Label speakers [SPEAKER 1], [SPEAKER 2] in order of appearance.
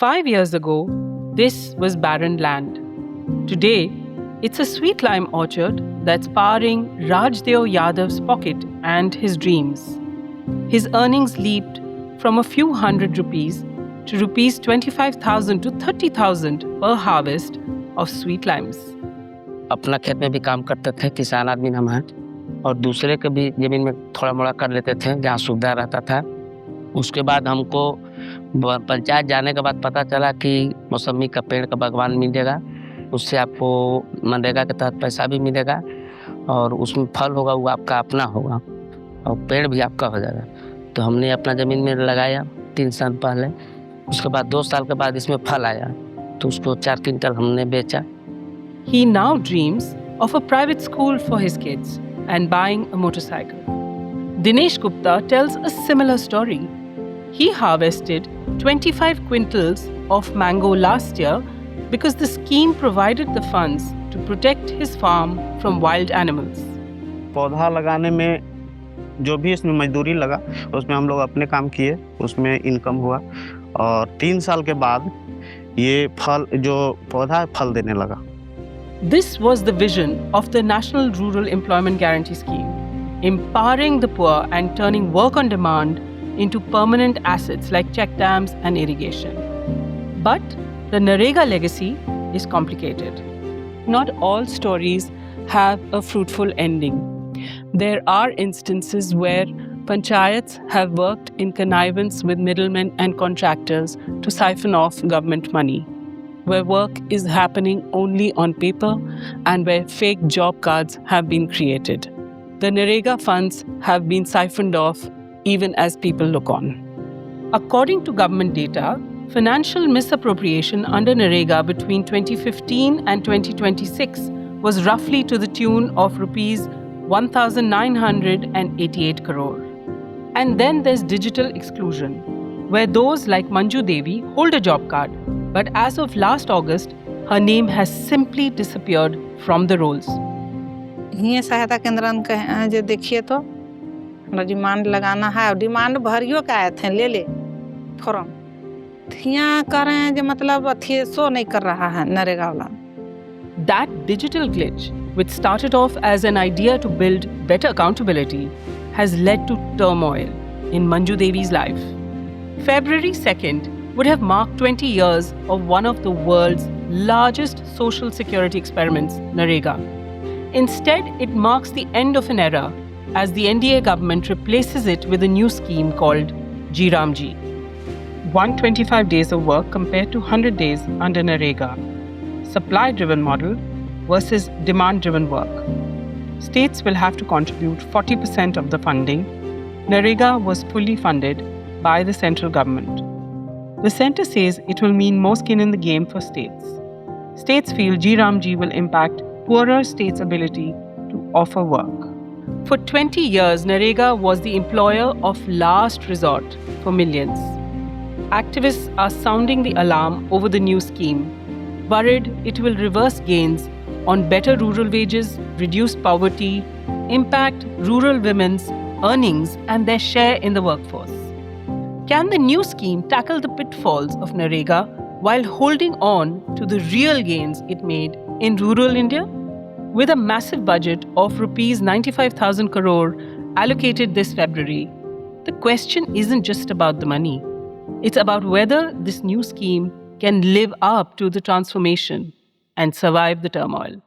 [SPEAKER 1] 5 years ago, this was barren land. Today, it's a sweet lime orchard that's powering Rajdev Yadav's pocket and his dreams. His earnings leaped from a few hundred rupees to rupees 25,000 to 30,000 per harvest of sweet limes.
[SPEAKER 2] अपना खेत में भी काम करते थे, किसान आदमी हम हैं, और दूसरे के भी ज़मीन में थोड़ा मोड़ा कर लेते थे जहाँ सुविधा रहता था। उसके बाद हमको पंचायत जाने के बाद पता चला कि मौसमी का पेड़ का बागवान मिलेगा, उससे आपको मनरेगा के तहत पैसा भी मिलेगा और उसमें फल होगा, वो आपका अपना होगा और पेड़ भी आपका हो जाएगा। तो हमने अपना ज़मीन में लगाया 3 साल पहले। उसके बाद 2 साल के बाद इसमें फल आया तो उसको 4 क्विंटल हमने बेचा।
[SPEAKER 1] He now dreams of a private school for his kids and buying a motorcycle. Dinesh Gupta tells a similar story. He harvested 25 quintals of mango last year because the scheme provided the funds to protect his farm from wild animals.
[SPEAKER 3] पौधा लगाने में जो भी इसमें मजदूरी लगा उसमें हम लोग अपने काम किए, उसमें इनकम हुआ और 3 साल के बाद ये फल जो पौधा है फल देने लगा।
[SPEAKER 1] This was the vision of the National Rural Employment Guarantee Scheme, empowering the poor and turning work on demand into permanent assets like check dams and irrigation. But the NREGA legacy is complicated. Not all stories have a fruitful ending. There are instances where panchayats have worked in connivance with middlemen and contractors to siphon off government money, where work is happening only on paper and where fake job cards have been created. The NREGA funds have been siphoned off even as people look on. According to government data, financial misappropriation under NREGA between 2015 and 2026 was roughly to the tune of rupees 1,988 crore. And then there's digital exclusion, where those like Manju Devi hold a job card, but as of last August, her name has simply disappeared from the rolls.
[SPEAKER 4] हिये सहायता केंद्रन के जो देखिए तो demand लगाना है और demand भरियो के आए थे ले फॉर्म यहाँ कर रहे हैं जो मतलब अथी शो नहीं कर रहा है नरेगा वाला।
[SPEAKER 1] That digital glitch, which started off as an idea to build better accountability, has led to turmoil in Manju Devi's life. February 2nd would have marked 20 years of one of the world's largest social security experiments, NREGA. Instead, it marks the end of an era as the NDA government replaces it with a new scheme called G-Ram-G. 125 days of work compared to 100 days under NREGA. Supply-driven model versus demand-driven work. States will have to contribute 40% of the funding. NREGA was fully funded by the central government. The centre says it will mean more skin in the game for states. States feel G-Ram-G will impact poorer states' ability to offer work. For 20 years, NREGA was the employer of last resort for millions. Activists are sounding the alarm over the new scheme, worried it will reverse gains on better rural wages, reduce poverty, impact rural women's earnings and their share in the workforce. Can the new scheme tackle the pitfalls of NREGA while holding on to the real gains it made in rural India? With a massive budget of rupees 95,000 crore allocated this February, the question isn't just about the money. It's about whether this new scheme can live up to the transformation and survive the turmoil.